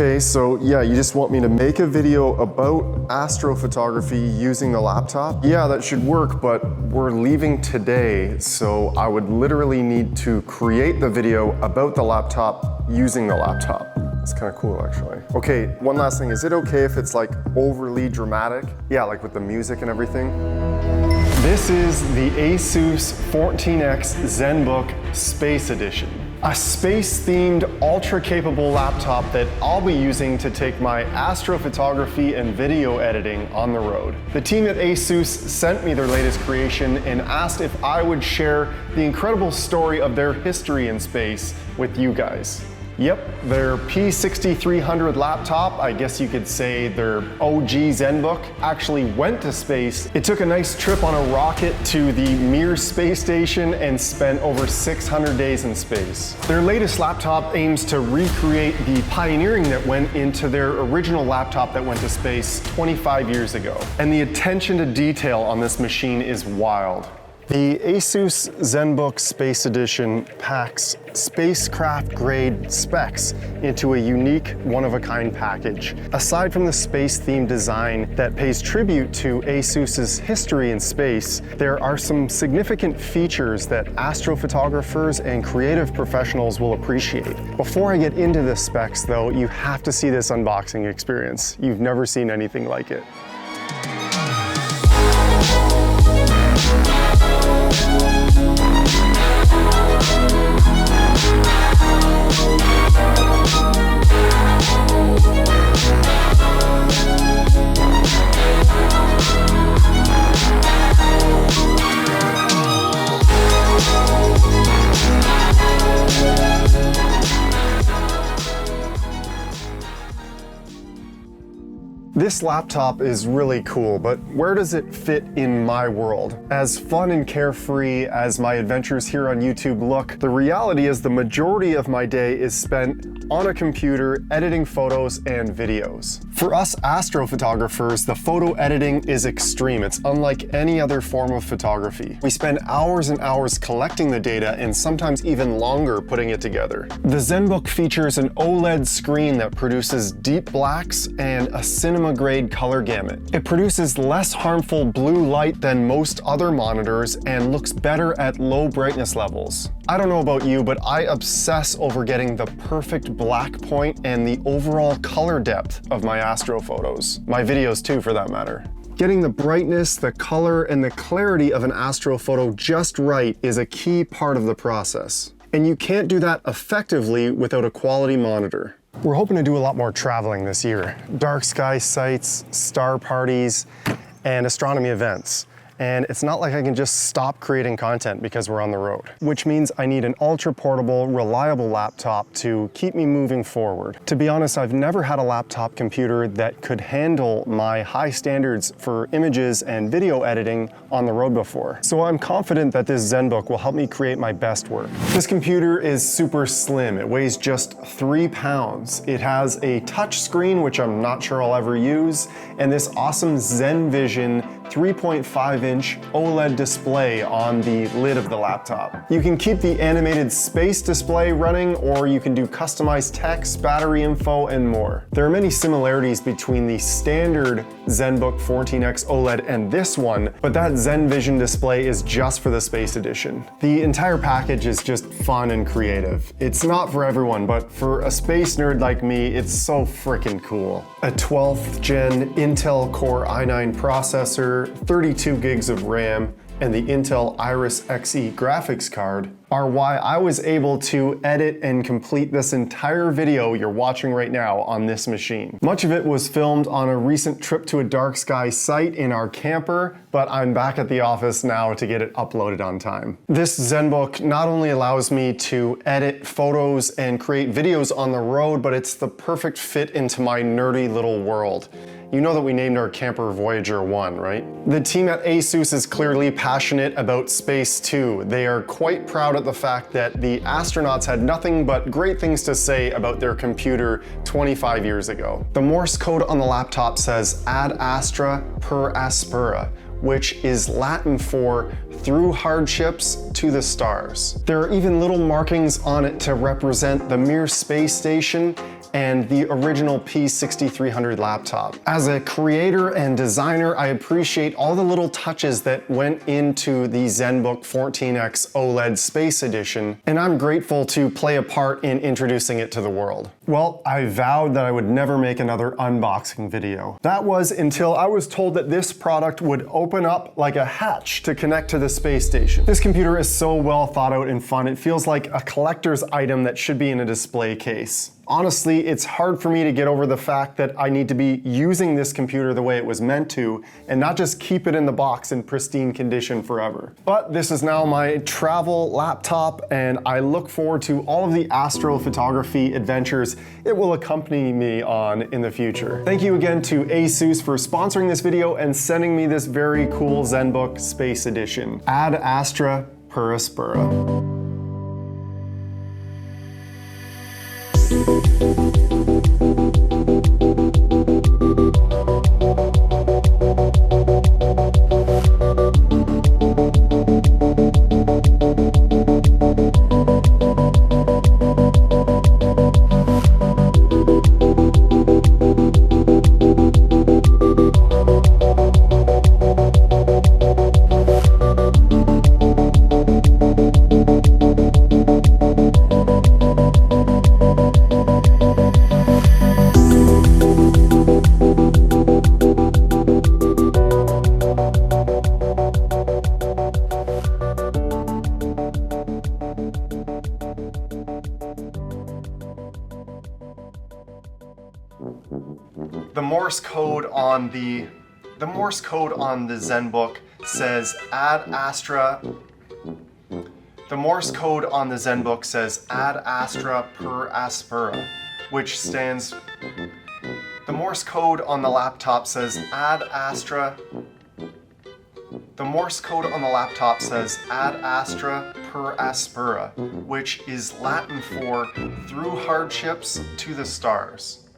Okay, so yeah, you just want me to make a video about astrophotography using the laptop? Yeah, that should work, but we're leaving today, so I would literally need to create the video about the laptop using the laptop. It's kind of cool, actually. Okay, one last thing. Is it okay if it's like overly dramatic? Yeah, like with the music and everything. This is the ASUS 14X Zenbook Space Edition. A space-themed, ultra-capable laptop that I'll be using to take my astrophotography and video editing on the road. The team at ASUS sent me their latest creation and asked if I would share the incredible story of their history in space with you guys. Yep, their P6300 laptop, I guess you could say their OG Zenbook, actually went to space. It took a nice trip on a rocket to the Mir space station and spent over 600 days in space. Their latest laptop aims to recreate the pioneering that went into their original laptop that went to space 25 years ago. And the attention to detail on this machine is wild. The ASUS Zenbook Space Edition packs spacecraft-grade specs into a unique, one-of-a-kind package. Aside from the space-themed design that pays tribute to ASUS's history in space, there are some significant features that astrophotographers and creative professionals will appreciate. Before I get into the specs, though, you have to see this unboxing experience. You've never seen anything like it. This laptop is really cool, but where does it fit in my world? As fun and carefree as my adventures here on YouTube look, the reality is the majority of my day is spent on a computer editing photos and videos. For us astrophotographers, the photo editing is extreme. It's unlike any other form of photography. We spend hours and hours collecting the data and sometimes even longer putting it together. The Zenbook features an OLED screen that produces deep blacks and a cinema-grade color gamut. It produces less harmful blue light than most other monitors and looks better at low brightness levels. I don't know about you, but I obsess over getting the perfect black point and the overall color depth of my astro photos. My videos too, for that matter. Getting the brightness, the color, and the clarity of an astro photo just right is a key part of the process. And you can't do that effectively without a quality monitor. We're hoping to do a lot more traveling this year. Dark sky sites, star parties, and astronomy events. And it's not like I can just stop creating content because we're on the road, which means I need an ultra portable, reliable laptop to keep me moving forward. To be honest, I've never had a laptop computer that could handle my high standards for images and video editing on the road before. So I'm confident that this Zenbook will help me create my best work. This computer is super slim. It weighs just 3 pounds. It has a touch screen, which I'm not sure I'll ever use, and this awesome ZenVision 3.5-inch OLED display on the lid of the laptop. You can keep the animated space display running, or you can do customized text, battery info, and more. There are many similarities between the standard Zenbook 14X OLED and this one, but that ZenVision display is just for the Space Edition. The entire package is just fun and creative. It's not for everyone, but for a space nerd like me, it's so freaking cool. A 12th gen Intel Core i9 processor, 32 gigs of RAM, and the Intel Iris Xe graphics card are why I was able to edit and complete this entire video you're watching right now on this machine. Much of it was filmed on a recent trip to a dark sky site in our camper, but I'm back at the office now to get it uploaded on time. This Zenbook not only allows me to edit photos and create videos on the road, but it's the perfect fit into my nerdy little world. You know that we named our camper Voyager 1, right? The team at ASUS is clearly passionate about space too. They are quite proud of the fact that the astronauts had nothing but great things to say about their computer 25 years ago. The Morse code on the laptop says ad astra per aspera, which is Latin for through hardships to the stars. There are even little markings on it to represent the Mir space station and the original P6300 laptop. As a creator and designer, I appreciate all the little touches that went into the Zenbook 14X OLED Space Edition, and I'm grateful to play a part in introducing it to the world. Well, I vowed that I would never make another unboxing video. That was until I was told that this product would open up like a hatch to connect to the space station. This computer is so well thought out and fun, it feels like a collector's item that should be in a display case. Honestly, it's hard for me to get over the fact that I need to be using this computer the way it was meant to, and not just keep it in the box in pristine condition forever. But this is now my travel laptop, and I look forward to all of the astrophotography adventures it will accompany me on in the future. Thank you again to ASUS for sponsoring this video and sending me this very cool Zenbook Space Edition. Ad Astra per Aspera. The Morse code on the Zenbook says Ad Astra. The Morse code on the Zenbook says Ad Astra per Aspera, which stands. The Morse code on the laptop says Ad Astra. The Morse code on the laptop says Ad Astra per Aspera, which is Latin for through hardships to the stars.